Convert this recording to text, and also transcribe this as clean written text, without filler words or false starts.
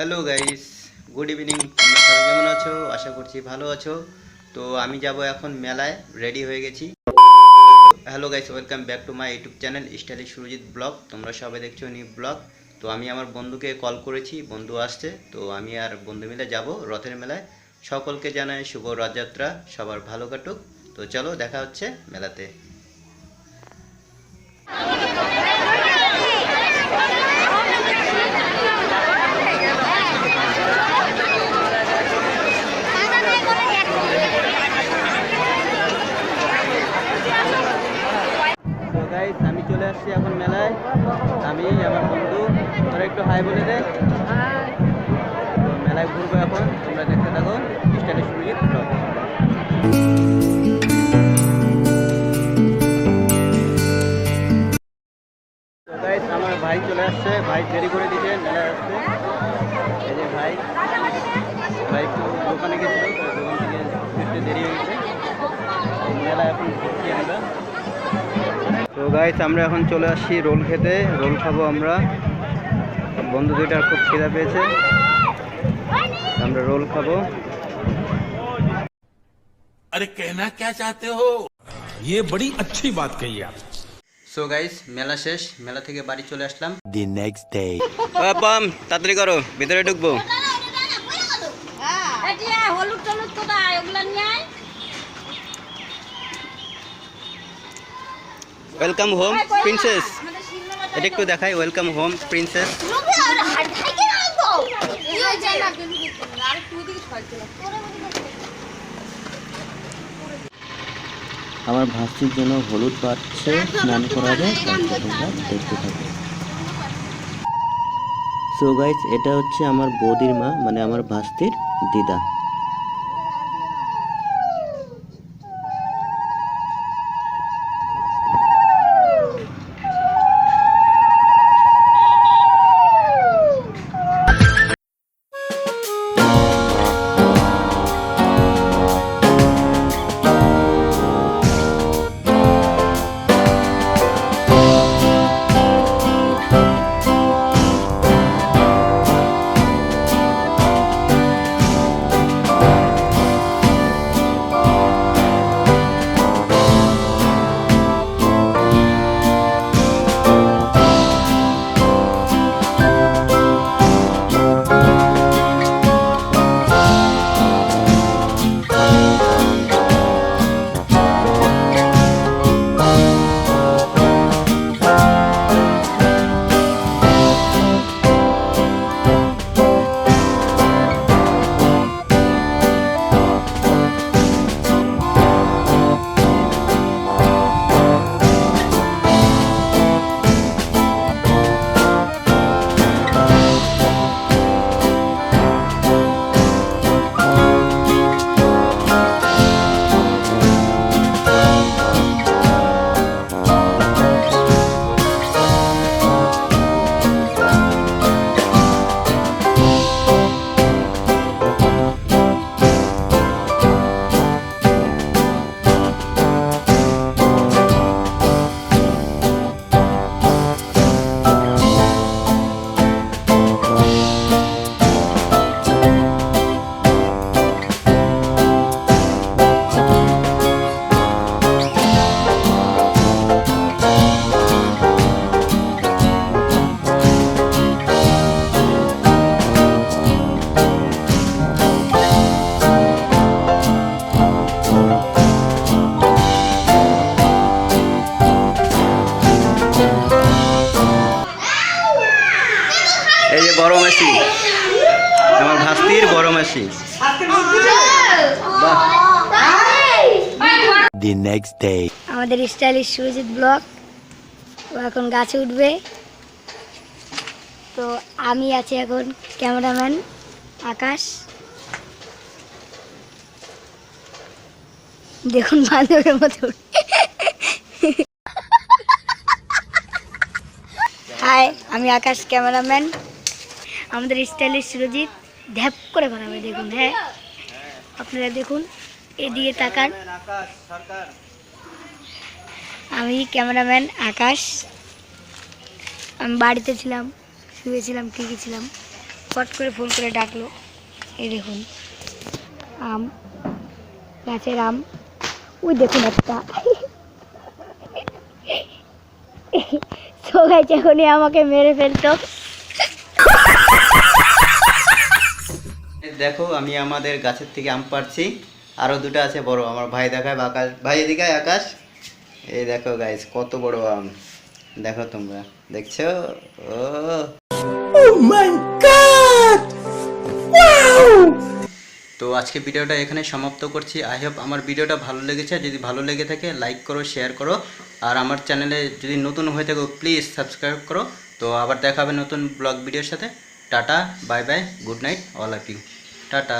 Hello guys, good evening. তোমরা সবাই কেমন আছো? আশা করছি ভালো আছো। তো আমি যাব এখন মেলায়, রেডি হয়ে গেছি। Hello guys, welcome back to my YouTube channel stylish Surajit blog. তোমরা সবাই দেখছো নিউ ব্লগ। তো আমি আমার বন্ধুকে কল করেছি, বন্ধু আসছে। তো আমি আর বন্ধু মিলে যাব রথের মেলায়। সকলকে জানাই শুভ রথযাত্রা, সবার ভালো কাটুক। তো চলো, দেখা হচ্ছে মেলাতে। তো গাইস, আমি চলে আসছি এখন মেলায়। আমি আমার বন্ধু, তোরা একটু হাই বলে দে। তো মেলায় ঘুরবো এখন, তোমরা দেখতে থাকো স্টাইলিশ সুরজিৎ ব্লগ। তো গাইস, আমার ভাই চলে আসছে, ভাই দেরি করে দিয়েছে মেলায় আসতে। এই যে ভাই একটু দোকানে গেছিল, তো দোকান থেকে ফিরতে দেরি হয়ে গেছে। মেলায় এখন ঘুরছি আমরা। তো গাইস, আমরা এখন চলে আসছি রোল খেতে, রোল খাবো আমরা। বন্ধু দুইটার খুব খিদা পেয়েছে, আমরা রোল খাবো। अरे कहना क्या चाहते हो? ये बड़ी अच्छी बात कही आप। সো গাইস, মেলা শেষ, মেলা থেকে বাড়ি চলে আসলাম। The next day. পাম তাড়াতাড়ি করো, ভিতরে ঢুকবো। ওয়েলকাম হোম প্রিন্সেস, এটা একটু দেখাই। Welcome home princess. আমার ভাস্তির জন্য হলুদ পাচ্ছে, স্নান করাবে, তোমরা দেখতে থাকো। সো গাইস, এটা হচ্ছে আমার বৌদির মা, মানে আমার ভাস্তির দিদা। এই যে বড় মাসি, আমার ভাস্তির বড় মাসি। The next day. আমাদের স্টাইলিশ সুরজিৎ ব্লগ ও এখন গাছে উঠবে। তো আমি আছি এখন ক্যামেরাম্যান আকাশ। দেখুন বান্ধবের মতো। হাই, আমি আকাশ ক্যামেরাম্যান। আমাদের স্টাইলিশ সুরজিৎ ধ্যাপ করে বানাবে, দেখুন। হ্যাঁ, আপনারা দেখুন, এদিকে তাকান। আমি ক্যামেরাম্যান আকাশ। আমি বাড়িতে ছিলাম, শুয়েছিলাম, কি ছিলাম। ফট করে ফোন করে ডাকলো। এই দেখুন আম, গাছের আম। ওই দেখুন একটা সবাই যখনই আমাকে মেরে ফেলতো। দেখো আমি আমাদের গাছের থেকে আম পাড়ছি, আরো দুটো আছে বড়। আমার ভাই দেখায় আকাশ, ভাই এদিকে আয় আকাশ। এই দেখো গাইস কত বড় আম, দেখো তোমরা দেখছো? ও তো আজকে ভিডিওটা এখানে সমাপ্ত করছি। আই হোপ আমার ভিডিওটা ভালো লেগেছে। যদি ভালো লেগে থাকে লাইক করো, শেয়ার করো, আর আমার চ্যানেলে যদি নতুন হয়ে থাকো প্লিজ সাবস্ক্রাইব করো। তো আবার দেখা হবে নতুন ব্লগ ভিডিওর সাথে। Tata, bye bye, good night all of you, tata.